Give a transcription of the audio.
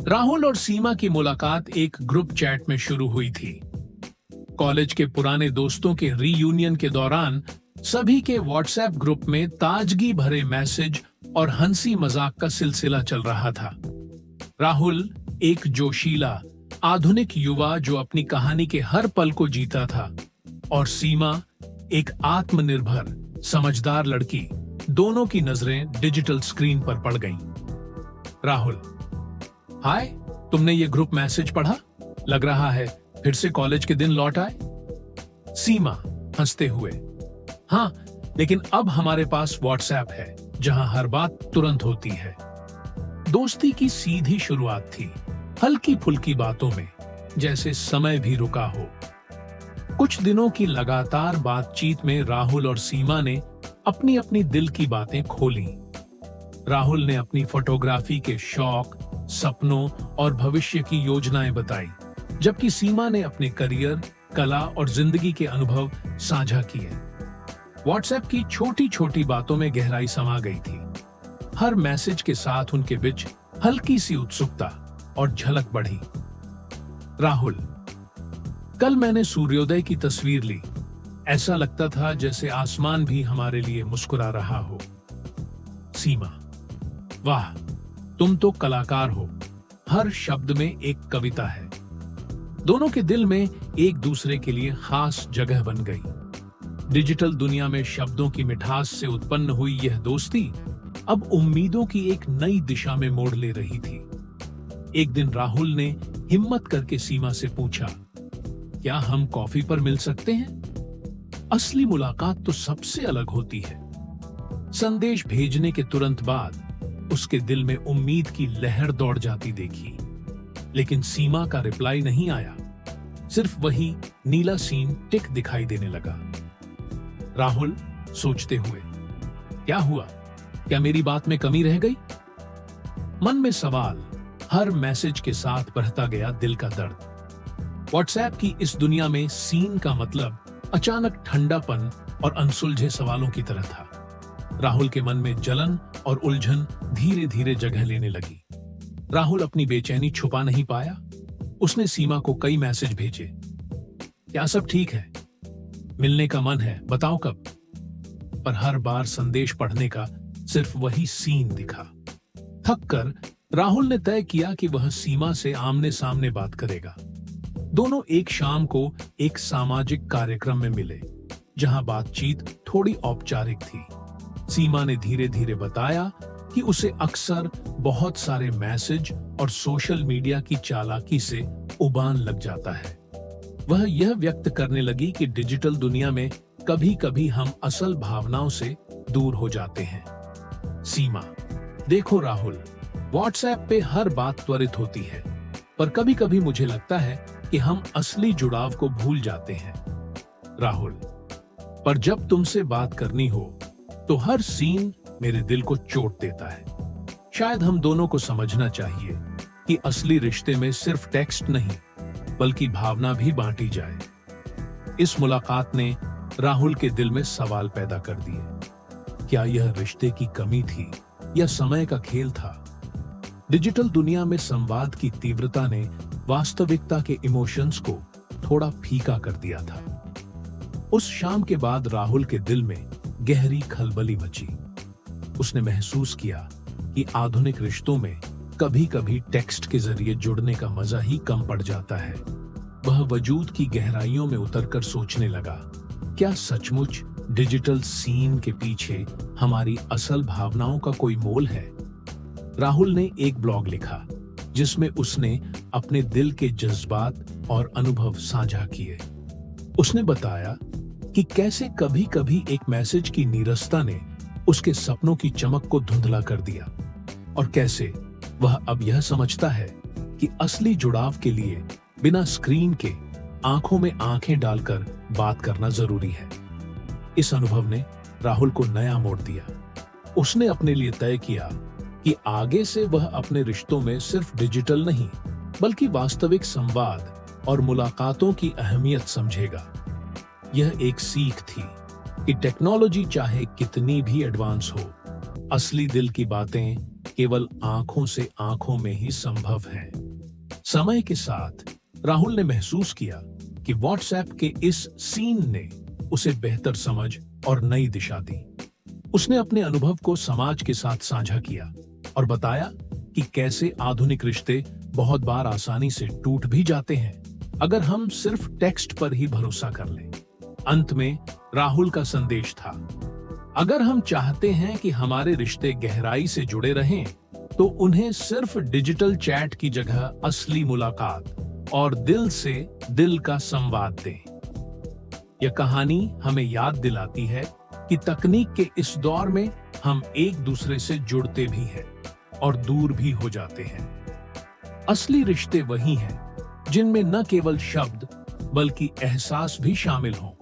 राहुल और सीमा की मुलाकात एक ग्रुप चैट में शुरू हुई थी। कॉलेज के पुराने दोस्तों के रीयूनियन के दौरान सभी के व्हाट्सएप ग्रुप में ताजगी भरे मैसेज और हंसी मजाक का सिलसिला चल रहा था। राहुल एक जोशीला, आधुनिक युवा जो अपनी कहानी के हर पल को जीता था, और सीमा एक आत्मनिर्भर, समझदार लड़की। दोनों की नजरें डिजिटल स्क्रीन पर पड़ गईं। राहुल: हाय, तुमने ये ग्रुप मैसेज पढ़ा? लग रहा है फिर से कॉलेज के दिन लौट आए। सीमा हंसते हुए: हाँ, लेकिन अब हमारे पास व्हाट्सएप है जहां हर बात तुरंत होती है। दोस्ती की सीधी शुरुआत थी, हल्की फुल्की बातों में, जैसे समय भी रुका हो। कुछ दिनों की लगातार बातचीत में राहुल और सीमा ने अपनी अपनी दिल की बातें खोली। राहुल ने अपनी फोटोग्राफी के शौक, सपनों और भविष्य की योजनाएं बताई, जबकि सीमा ने अपने करियर, कला और जिंदगी के अनुभव साझा किए। व्हाट्सएप की छोटी छोटी बातों में गहराई समा गई थी। हर मैसेज के साथ उनके बीच हल्की सी उत्सुकता और झलक बढ़ी। राहुल: कल मैंने सूर्योदय की तस्वीर ली। ऐसा लगता था जैसे आसमान भी हमारे लिए मुस्कुरा रहा हो। सीमा: वाह, तुम तो कलाकार हो। हर शब्द में एक कविता है। दोनों के दिल में एक दूसरे के लिए खास जगह बन गई। डिजिटल दुनिया में शब्दों की मिठास से उत्पन्न हुई यह दोस्ती अब उम्मीदों की एक नई दिशा में मोड़ ले रही थी। एक दिन राहुल ने हिम्मत करके सीमा से पूछा, क्या हम कॉफी पर मिल सकते हैं? असली मुलाकात तो सबसे अलग होती है। संदेश भेजने के तुरंत बाद उसके दिल में उम्मीद की लहर दौड़ जाती देखी, लेकिन सीमा का रिप्लाई नहीं आया। सिर्फ वही नीला सीन टिक दिखाई देने लगा। राहुल सोचते हुए: क्या हुआ? क्या मेरी बात में कमी रह गई? मन में सवाल हर मैसेज के साथ बढ़ता गया दिल का दर्द। व्हाट्सएप की इस दुनिया में सीन का मतलब अचानक ठंडापन और अनसुलझे सवालों की तरह था। राहुल के मन में जलन और उलझन धीरे धीरे जगह लेने लगी। राहुल अपनी बेचैनी छुपा नहीं पाया। उसने सीमा को कई मैसेज भेजे। क्या सब ठीक है? मिलने का मन है, बताओ कब? पर हर बार संदेश पढ़ने का सिर्फ वही सीन दिखा। थक कर राहुल ने तय किया कि वह सीमा से आमने सामने बात करेगा। दोनों एक शाम को एक सामाजिक कार्यक्रम में मिले, जहां बातचीत थोड़ी औपचारिक थी। सीमा ने धीरे धीरे बताया कि उसे अक्सर बहुत सारे मैसेज और सोशल मीडिया की चालाकी से उबान लग जाता है। वह यह व्यक्त करने लगी कि डिजिटल दुनिया में कभी कभी हम असल भावनाओं से दूर हो जाते हैं। सीमा: देखो राहुल, व्हाट्सएप पे हर बात त्वरित होती है, पर कभी कभी मुझे लगता है कि हम असली जुड़ाव को भूल जाते हैं। राहुल: पर जब तुमसे बात करनी हो तो हर सीन मेरे दिल को चोट देता है। शायद हम दोनों को समझना चाहिए कि असली रिश्ते में सिर्फ टेक्स्ट नहीं, बल्कि भावना भी बांटी जाए। इस मुलाकात ने राहुल के दिल में सवाल पैदा कर दिए। क्या यह रिश्ते की कमी थी या समय का खेल था? डिजिटल दुनिया में संवाद की तीव्रता ने वास्तविकता के इमोशंस को थोड़ा फीका कर दिया था। उस शाम के बाद राहुल के दिल में गहरी खलबली मची। उसने महसूस किया कि आधुनिक रिश्तों में कभी कभी टेक्स्ट के जरिए जुड़ने का मजा ही कम पड़ जाता है। वह वजूद की गहराइयों में उतरकर सोचने लगा, क्या सचमुच डिजिटल सीन के पीछे हमारी असल भावनाओं का कोई मोल है? राहुल ने एक ब्लॉग लिखा, जिसमें उसने अपने दिल के जज्बात और अनुभव साझा किए। उसने बताया कि कैसे कभी कभी एक मैसेज की नीरसता ने उसके सपनों की चमक को धुंधला कर दिया, और कैसे वह अब यह समझता है कि असली जुड़ाव के लिए बिना स्क्रीन के आंखों में आंखें डालकर बात करना जरूरी है। इस अनुभव ने राहुल को नया मोड़ दिया। उसने अपने लिए तय किया कि आगे से वह अपने रिश्तों में सिर्फ डिजिटल नहीं, बल्कि वास्तविक संवाद और मुलाकातों की अहमियत समझेगा। यह एक सीख थी कि टेक्नोलॉजी चाहे कितनी भी एडवांस हो, असली दिल की बातें केवल आंखों से आंखों में ही संभव है। समय के साथ राहुल ने महसूस किया कि व्हाट्सएप के इस सीन ने उसे बेहतर समझ और नई दिशा दी। उसने अपने अनुभव को समाज के साथ साझा किया और बताया कि कैसे आधुनिक रिश्ते बहुत बार आसानी से टूट भी जाते हैं अगर हम सिर्फ टेक्स्ट पर ही भरोसा कर लें। अंत में राहुल का संदेश था, अगर हम चाहते हैं कि हमारे रिश्ते गहराई से जुड़े रहें, तो उन्हें सिर्फ डिजिटल चैट की जगह असली मुलाकात और दिल से दिल का संवाद दें। यह कहानी हमें याद दिलाती है कि तकनीक के इस दौर में हम एक दूसरे से जुड़ते भी हैं और दूर भी हो जाते हैं। असली रिश्ते वही हैं जिनमें न केवल शब्द बल्कि एहसास भी शामिल हों।